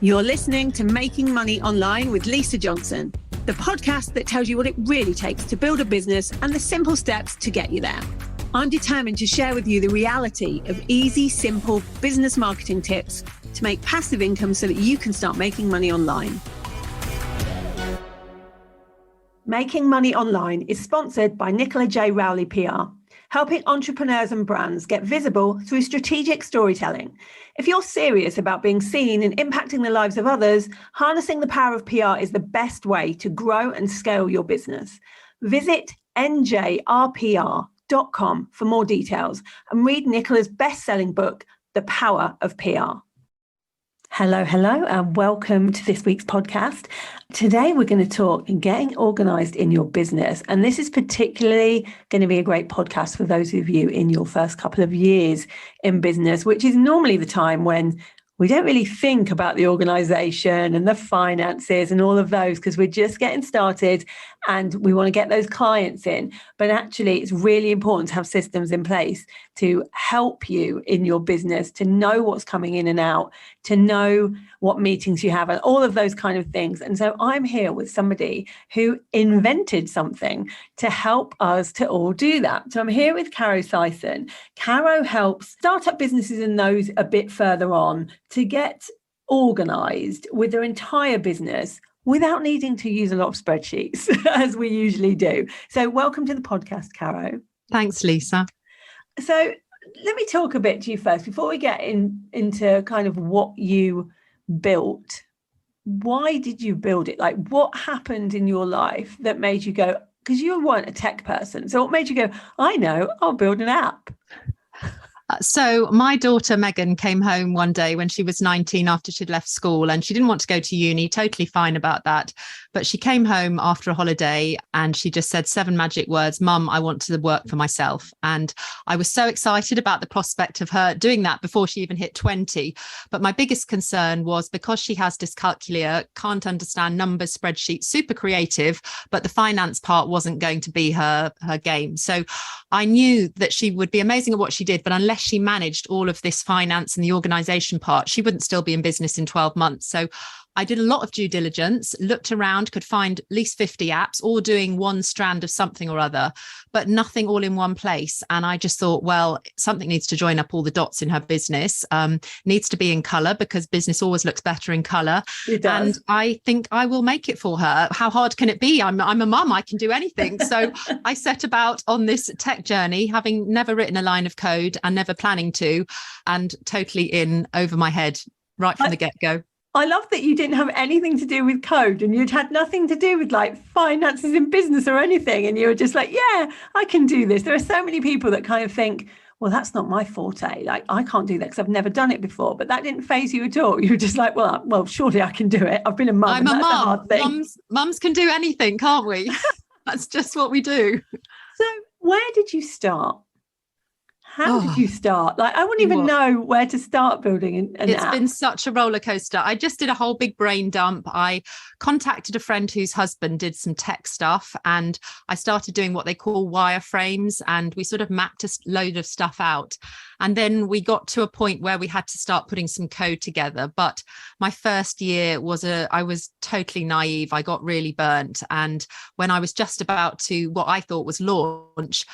You're listening to Making Money Online with Lisa Johnson, the podcast that tells you what it really takes to build a business and the simple steps to get you there. I'm determined to share with you the reality of easy, simple business marketing tips to make passive income so that you can start making money online. Making Money Online is sponsored by Nicola J. Rowley PR, helping entrepreneurs and brands get visible through strategic storytelling. If you're serious about being seen and impacting the lives of others, harnessing the power of PR is the best way to grow and scale your business. Visit njrpr.com for more details and read Nicola's best-selling book, The Power of PR. Hello, and welcome to this week's podcast. Today, we're going to talk getting organised in your business. And this is particularly going to be a great podcast for those of you in your first couple of years in business, which is normally the time when we don't really think about the organisation and the finances and all of those because we're just getting started and we want to get those clients in. But actually, it's really important to have systems in place to help you in your business, to know what's coming in and out, to know what meetings you have and all of those kind of things. And so I'm here with somebody who invented something to help us to all do that. So I'm here with Caro Syson. Caro helps startup businesses and those a bit further on to get organised with their entire business without needing to use a lot of spreadsheets, as we usually do. So welcome to the podcast, Caro. Thanks, Lisa. So let me talk a bit to you first, before we get into kind of what you built. Why did you build it? Like, what happened in your life that made you go, because you weren't a tech person, so what made you go, I know, I'll build an app? So my daughter Megan came home one day when she was 19 after she'd left school, and she didn't want to go to uni, totally fine about that. But she came home after a holiday and she just said 7 magic words, Mum, I want to work for myself. And I was so excited about the prospect of her doing that before she even hit 20. But my biggest concern was because she has dyscalculia, can't understand numbers, spreadsheets, super creative, but the finance part wasn't going to be her game. So I knew that she would be amazing at what she did, but unless she managed all of this finance and the organization part, she wouldn't still be in business in 12 months. So I did a lot of due diligence, looked around, could find at least 50 apps, all doing one strand of something or other, but nothing all in one place. And I just thought, well, something needs to join up all the dots in her business, needs to be in color because business always looks better in color. It does. And I think I will make it for her. How hard can it be? I'm a mum, I can do anything. So I set about on this tech journey, having never written a line of code and never planning to, and totally in over my head right from the get-go. I love that you didn't have anything to do with code and you'd had nothing to do with like finances in business or anything. And you were just like, yeah, I can do this. There are so many people that kind of think, well, that's not my forte. Like, I can't do that because I've never done it before. But that didn't faze you at all. You were just like, well, surely I can do it. I've been a mum. I'm a mum. Thing. Mums can do anything, can't we? That's just what we do. So where did you start? How did you start? Like, I wouldn't even know where to start building an app. It's been such a roller coaster. I just did a whole big brain dump. I contacted a friend whose husband did some tech stuff, and I started doing what they call wireframes, and we sort of mapped a load of stuff out. And then we got to a point where we had to start putting some code together. But my first year I was totally naive. I got really burnt. And when I was just about to what I thought was launch,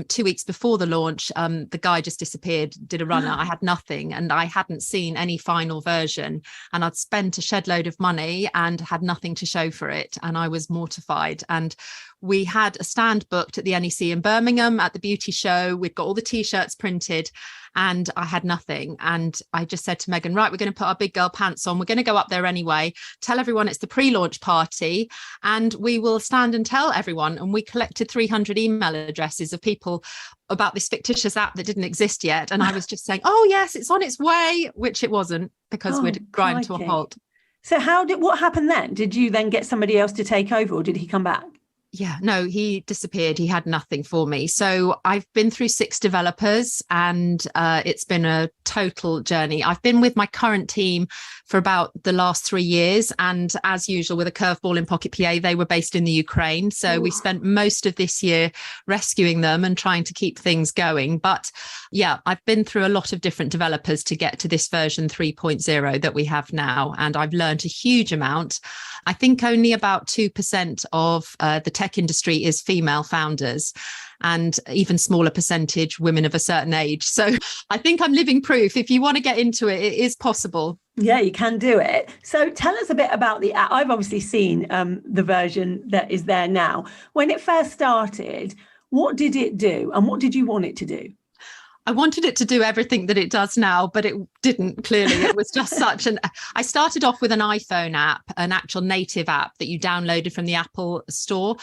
2 weeks before the launch, the guy just disappeared, did a runner. I had nothing and I hadn't seen any final version. And I'd spent a shed load of money and had nothing to show for it. And I was mortified. And we had a stand booked at the NEC in Birmingham at the beauty show. We'd got all the T-shirts printed and I had nothing. And I just said to Megan, right, we're going to put our big girl pants on. We're going to go up there anyway, tell everyone it's the pre-launch party and we will stand and tell everyone. And we collected 300 email addresses of people about this fictitious app that didn't exist yet. And I was just saying, oh, yes, it's on its way, which it wasn't because we'd grind to a halt. So what happened then? Did you then get somebody else to take over or did he come back? Yeah, no, he disappeared. He had nothing for me. So I've been through 6 developers, and it's been a total journey. I've been with my current team for about the last 3 years. And as usual, with a curveball in Pocket PA, they were based in the Ukraine. So we spent most of this year rescuing them and trying to keep things going. But yeah, I've been through a lot of different developers to get to this version 3.0 that we have now. And I've learned a huge amount. I think only about 2% of the tech industry is female founders, and even smaller percentage women of a certain age. So I think I'm living proof. If you want to get into it, it is possible. Yeah, you can do it. So tell us a bit about the app. I've obviously seen the version that is there now. When it first started, what did it do and what did you want it to do? I wanted it to do everything that it does now, but it didn't, clearly. It was just I started off with an iPhone app, an actual native app that you downloaded from the Apple store,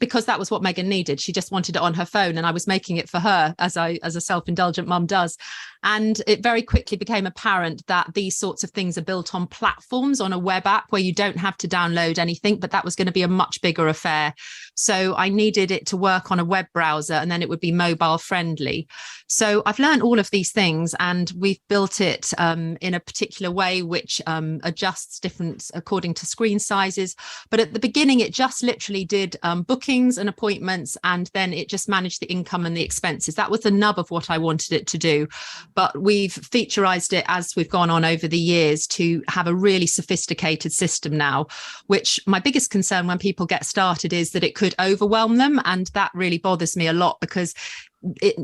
because that was what Megan needed. She just wanted it on her phone, and I was making it for her, as a self-indulgent mum does. And it very quickly became apparent that these sorts of things are built on platforms, on a web app where you don't have to download anything, but that was going to be a much bigger affair. So I needed it to work on a web browser, and then it would be mobile friendly. So I've learned all of these things, and we've built it in a particular way which adjusts different according to screen sizes. But at the beginning, it just literally did bookings and appointments, and then it just managed the income and the expenses. That was the nub of what I wanted it to do. But we've featurized it as we've gone on over the years to have a really sophisticated system now, which my biggest concern when people get started is that it could overwhelm them. And that really bothers me a lot, because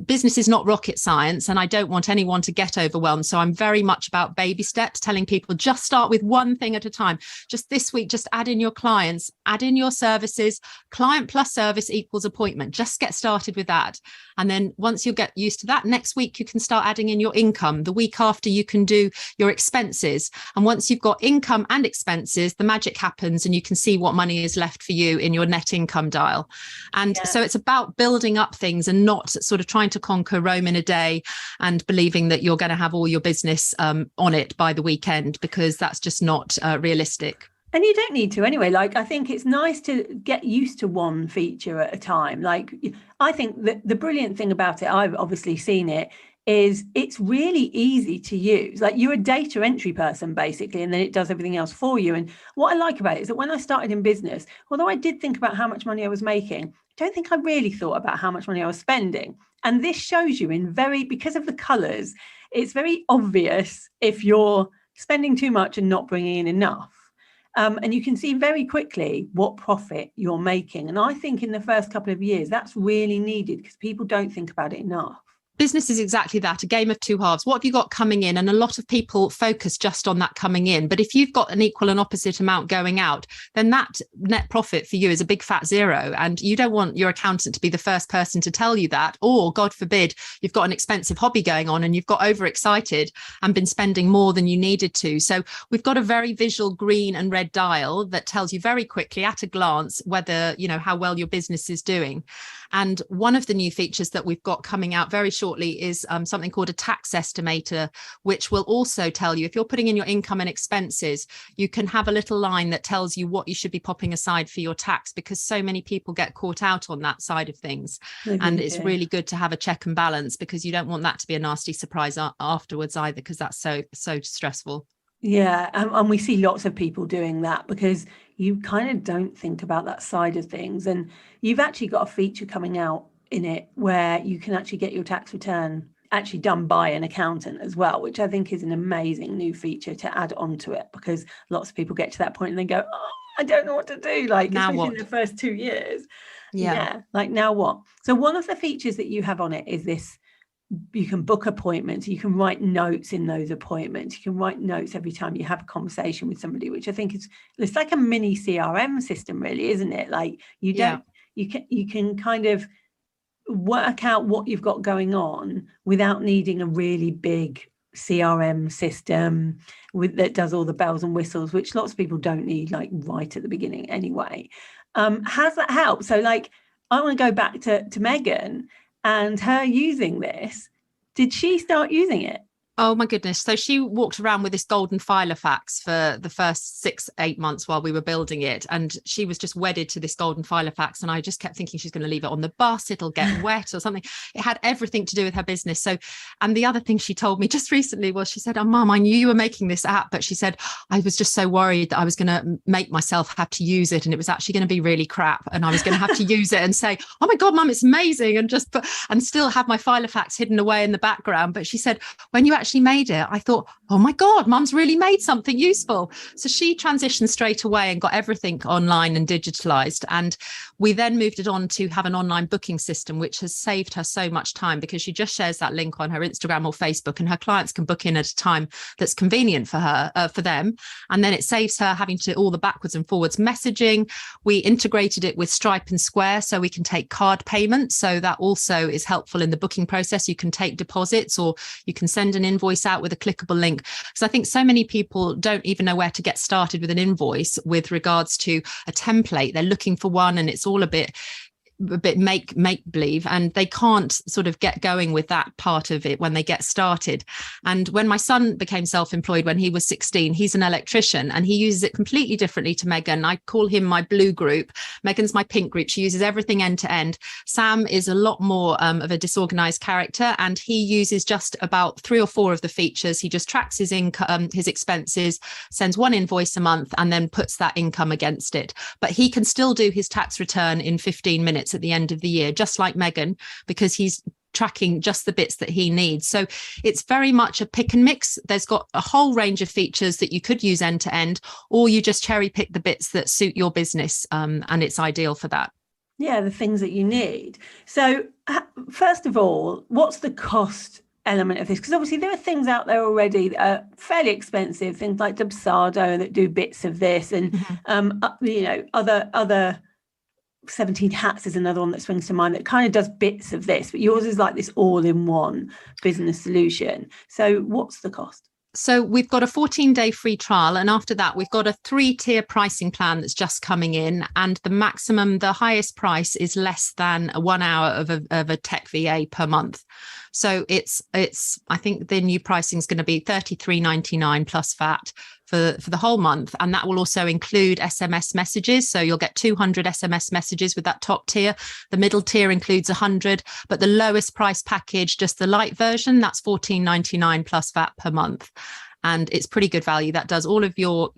business is not rocket science, and I don't want anyone to get overwhelmed. So I'm very much about baby steps, telling people just start with one thing at a time. Just this week, just add in your clients, add in your services. Client plus service equals appointment. Just get started with that. And then once you get used to that, next week you can start adding in your income. The week after, you can do your expenses. And once you've got income and expenses, the magic happens, and you can see what money is left for you in your net income dial. And so it's about building up things and not sort of trying to conquer Rome in a day and believing that you're going to have all your business on it by the weekend, because that's just not realistic. And you don't need to anyway. Like, I think it's nice to get used to one feature at a time. Like, I think that the brilliant thing about it, I've obviously seen it, is it's really easy to use. Like, you're a data entry person basically, and then it does everything else for you. And what I like about it is that when I started in business, although I did think about how much money I was making, I don't think I really thought about how much money I was spending. And this shows you because of the colors, it's very obvious if you're spending too much and not bringing in enough. And you can see very quickly what profit you're making. And I think in the first couple of years, that's really needed, because people don't think about it enough. Business is exactly that, a game of two halves. What have you got coming in? And a lot of people focus just on that coming in. But if you've got an equal and opposite amount going out, then that net profit for you is a big fat zero. And you don't want your accountant to be the first person to tell you that. Or, God forbid, you've got an expensive hobby going on and you've got overexcited and been spending more than you needed to. So we've got a very visual green and red dial that tells you very quickly at a glance whether, how well your business is doing. And one of the new features that we've got coming out very shortly is something called a tax estimator, which will also tell you if you're putting in your income and expenses, you can have a little line that tells you what you should be popping aside for your tax, because so many people get caught out on that side of things. And it's really good to have a check and balance, because you don't want that to be a nasty surprise afterwards either, because that's so stressful. Yeah, and we see lots of people doing that, because you kind of don't think about that side of things. And you've actually got a feature coming out in it where you can actually get your tax return actually done by an accountant as well, which I think is an amazing new feature to add onto it, because lots of people get to that point and they go, oh, I don't know what to do. Like, now especially in the first 2 years. Yeah, like, now what? So one of the features that you have on it is this. You can book appointments, you can write notes in those appointments, you can write notes every time you have a conversation with somebody, which I think it's like a mini CRM system, really, isn't it? Like, you can kind of work out what you've got going on without needing a really big CRM system that does all the bells and whistles, which lots of people don't need, like, right at the beginning anyway. Has that helped? So, like, I want to go back to Megan and her using this. Did she start using it? Oh my goodness. So she walked around with this golden Filofax for the first 6-8 months while we were building it. And she was just wedded to this golden Filofax. And I just kept thinking she's going to leave it on the bus. It'll get wet or something. It had everything to do with her business. So, and the other thing she told me just recently was she said, "Oh, Mum, I knew you were making this app." But she said, "I was just so worried that I was going to make myself have to use it. And it was actually going to be really crap. And I was going to have to use it and say, 'Oh my God, Mum, it's amazing.' And just and still have my Filofax hidden away in the background." But she said, when you actually made it, I thought, oh my God, Mum's really made something useful. So she transitioned straight away and got everything online and digitalized. And we then moved it on to have an online booking system, which has saved her so much time, because she just shares that link on her Instagram or Facebook, and her clients can book in at a time that's convenient for her, for them. And then it saves her having to all the backwards and forwards messaging. We integrated it with Stripe and Square, so we can take card payments. So that also is helpful in the booking process. You can take deposits, or you can send an invoice out with a clickable link. So I think so many people don't even know where to get started with an invoice with regards to a template. They're looking for one, and it's all a bit make believe, and they can't sort of get going with that part of it when they get started. And when my son became self-employed when he was 16, he's an electrician, and he uses it completely differently to Megan. I call him my blue group. Megan's my pink group. She uses everything end to end. Sam is a lot more of a disorganized character, and he uses just about 3 or 4 of the features. He just tracks his income, his expenses, sends one invoice a month, and then puts that income against it. But he can still do his tax return in 15 minutes at the end of the year, just like Megan, because he's tracking just the bits that he needs. So it's very much a pick and mix. There's got a whole range of features that you could use end to end, or you just cherry pick the bits that suit your business, and it's ideal for that. Yeah, the things that you need. So first of all, what's the cost element of this? Because obviously there are things out there already that are fairly expensive, things like Dubsado that do bits of this, and other 17 Hats is another one that springs to mind that kind of does bits of this, but yours is like this all-in-one business solution. So what's the cost? So we've got a 14-day free trial, and after that we've got a 3-tier pricing plan that's just coming in, and the highest price is less than 1 hour of a tech VA per month. So it's I think the new pricing is going to be $33.99 plus VAT for the whole month, and that will also include SMS messages. So you'll get 200 SMS messages with that top tier. The middle tier includes 100, but the lowest price package, just the light version, that's $14.99 plus VAT per month. And it's pretty good value. That does all of your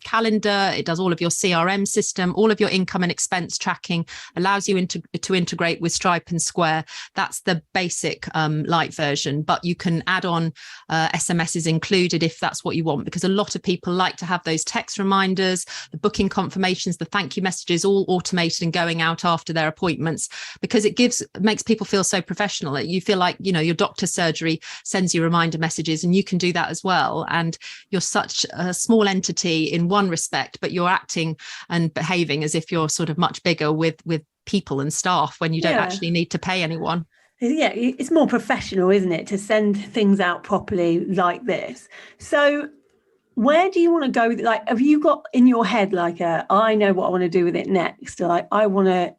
calendar, it does all of your CRM system, all of your income and expense tracking, allows you to integrate with Stripe and Square. That's the basic light version, but you can add on SMSs included if that's what you want, because a lot of people like to have those text reminders, the booking confirmations, the thank you messages all automated and going out after their appointments, because it makes people feel so professional. You feel like, your doctor's surgery sends you reminder messages, and you can do that as well. And you're such a small entity in one respect, but you're acting and behaving as if you're sort of much bigger with people and staff when you don't actually need to pay anyone. Yeah, it's more professional, isn't it, to send things out properly like this? So where do you want to go with it? Like, have you got in your head like I know what I want to do with it next, like I want to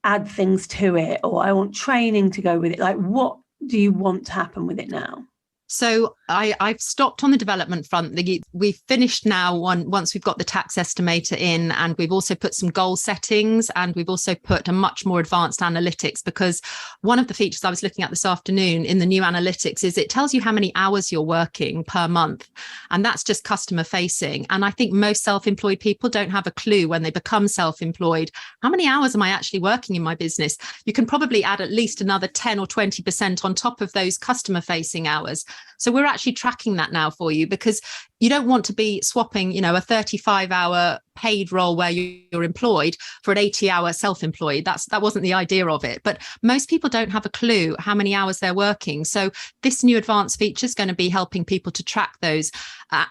add things to it, or I want training to go with it? Like, what do you want to happen with it now? So I've stopped on the development front. We've finished now once we've got the tax estimator in, and we've also put some goal settings, and we've also put a much more advanced analytics, because one of the features I was looking at this afternoon in the new analytics is it tells you how many hours you're working per month, and that's just customer facing. And I think most self-employed people don't have a clue when they become self-employed, how many hours am I actually working in my business? You can probably add at least another 10 or 20% on top of those customer facing hours. So we're actually tracking that now for you, because you don't want to be swapping, a 35-hour paid role where you're employed for an 80-hour self-employed. That wasn't the idea of it. But most people don't have a clue how many hours they're working. So this new advanced feature is going to be helping people to track those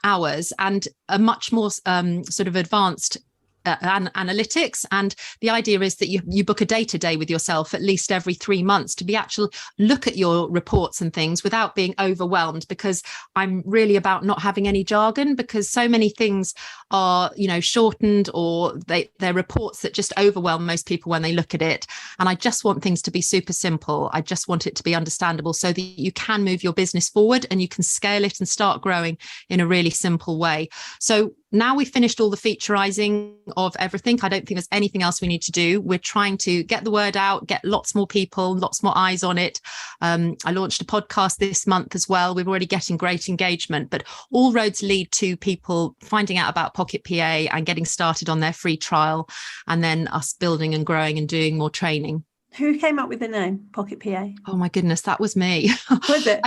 hours, and a much more sort of advanced analytics. And the idea is that you book a data day with yourself at least every 3 months to be actual look at your reports and things without being overwhelmed, because I'm really about not having any jargon, because so many things are, shortened, or they're reports that just overwhelm most people when they look at it. And I just want things to be super simple. I just want it to be understandable so that you can move your business forward and you can scale it and start growing in a really simple way. So now we've finished all the featurizing of everything. I don't think there's anything else we need to do. We're trying to get the word out, get lots more people, lots more eyes on it. I launched a podcast this month as well. We're already getting great engagement, but all roads lead to people finding out about Pocket PA and getting started on their free trial, and then us building and growing and doing more training. Who came up with the name Pocket PA? Oh my goodness, that was me. Was it?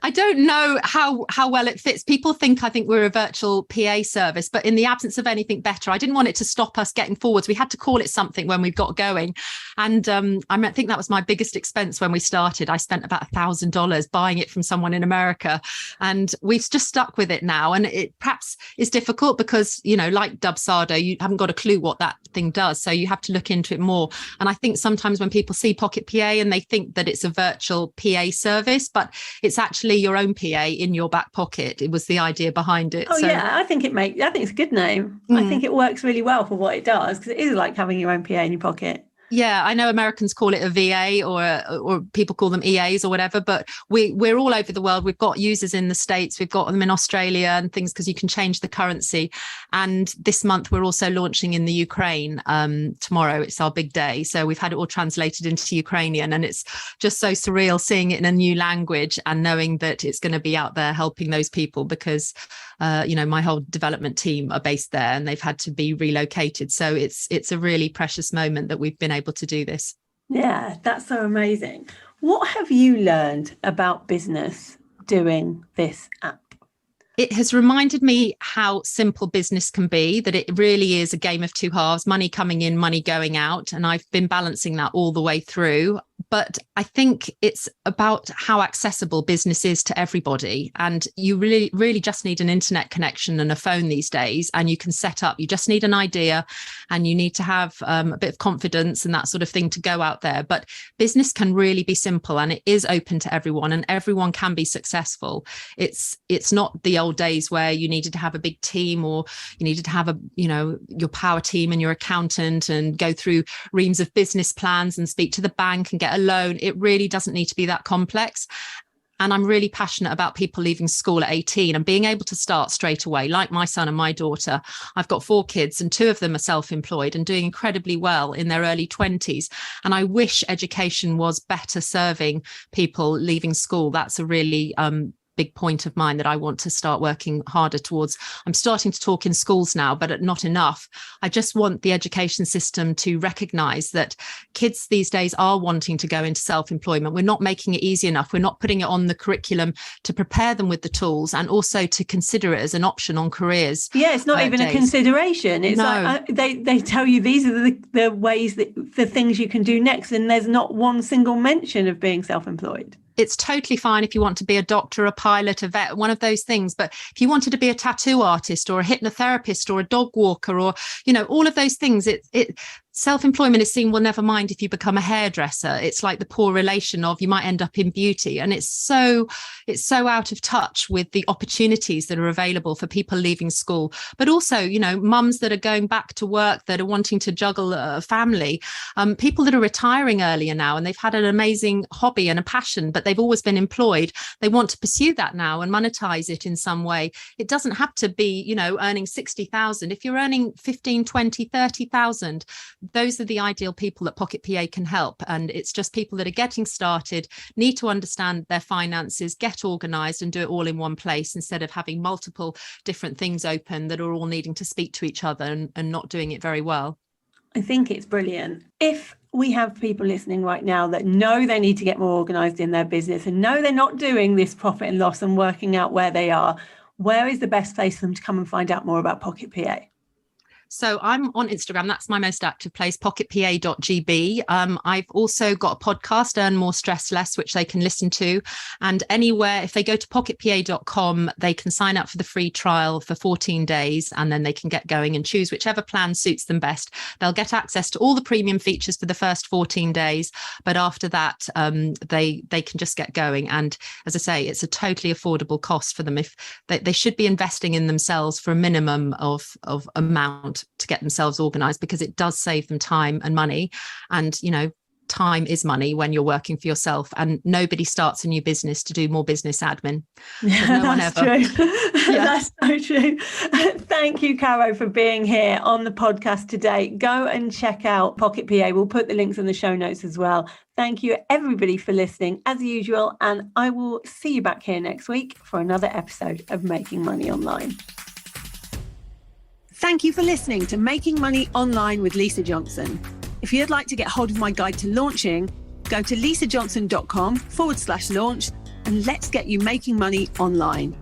I don't know how well it fits. People think I think we're a virtual PA service, but in the absence of anything better, I didn't want it to stop us getting forwards. We had to call it something when we got going. And I think that was my biggest expense when we started. I spent about $1,000 buying it from someone in America, and we've just stuck with it now. And it perhaps is difficult because, like Dubsado, you haven't got a clue what that thing does. So you have to look into it more. And I think sometimes when people see Pocket PA and they think that it's a virtual PA service, but it's actually your own PA in your back pocket. It was the idea behind it. Yeah, I think it's a good name. I think it works really well for what it does, because it is like having your own PA in your pocket. Yeah, I know Americans call it a VA or people call them EAs or whatever, but we're all over the world. We've got users in the States, we've got them in Australia and things, because you can change the currency. And this month we're also launching in the Ukraine. Tomorrow it's our big day. So we've had it all translated into Ukrainian, and it's just so surreal seeing it in a new language and knowing that it's going to be out there helping those people, because my whole development team are based there and they've had to be relocated. So it's a really precious moment that we've been able to do this. Yeah, that's so amazing. What have you learned about business doing this app? It has reminded me how simple business can be, that it really is a game of two halves, money coming in, money going out. And I've been balancing that all the way through. But I think it's about how accessible business is to everybody. And you really, really just need an internet connection and a phone these days, and you can set up. You just need an idea and you need to have a bit of confidence and that sort of thing to go out there. But business can really be simple, and it is open to everyone, and everyone can be successful. It's not the old days where you needed to have a big team, or you needed to have your power team and your accountant and go through reams of business plans and speak to the bank and get a loan. It really doesn't need to be that complex. And I'm really passionate about people leaving school at 18 and being able to start straight away, like my son and my daughter. I've got 4 kids and 2 of them are self-employed and doing incredibly well in their early 20s. And I wish education was better serving people leaving school. That's a really big point of mine that I want to start working harder towards. I'm starting to talk in schools now, but not enough. I just want the education system to recognise that kids these days are wanting to go into self-employment. We're not making it easy enough. We're not putting it on the curriculum to prepare them with the tools and also to consider it as an option on careers. Yeah, it's not even a consideration. It's like they tell you these are the ways, that the things you can do next, and there's not one single mention of being self-employed. It's totally fine if you want to be a doctor, a pilot, a vet, one of those things. But if you wanted to be a tattoo artist or a hypnotherapist or a dog walker or, all of those things, self-employment is seen, well, never mind if you become a hairdresser. It's like the poor relation of you might end up in beauty. And it's so out of touch with the opportunities that are available for people leaving school. But also, mums that are going back to work, that are wanting to juggle a family, people that are retiring earlier now, and they've had an amazing hobby and a passion, but they've always been employed. They want to pursue that now and monetize it in some way. It doesn't have to be, earning 60,000. If you're earning 15, 20, 30,000, those are the ideal people that Pocket PA can help. And it's just people that are getting started, need to understand their finances, get organised and do it all in one place, instead of having multiple different things open that are all needing to speak to each other and not doing it very well. I think it's brilliant. If we have people listening right now that know they need to get more organised in their business and know they're not doing this profit and loss and working out where they are, where is the best place for them to come and find out more about Pocket PA? So I'm on Instagram. That's my most active place, pocketpa.gb. I've also got a podcast, Earn More, Stress Less, which they can listen to. And anywhere, if they go to pocketpa.com, they can sign up for the free trial for 14 days, and then they can get going and choose whichever plan suits them best. They'll get access to all the premium features for the first 14 days. But after that, they can just get going. And as I say, it's a totally affordable cost for them. If they should be investing in themselves for a minimum of amount to get themselves organized, because it does save them time and money. And, time is money when you're working for yourself, and nobody starts a new business to do more business admin. Yeah, no that's one ever. True. Yeah. That's so true. Thank you, Caro, for being here on the podcast today. Go and check out Pocket PA. We'll put the links in the show notes as well. Thank you, everybody, for listening as usual. And I will see you back here next week for another episode of Making Money Online. Thank you for listening to Making Money Online with Lisa Johnson. If you'd like to get hold of my guide to launching, go to lisajohnson.com/launch and let's get you making money online.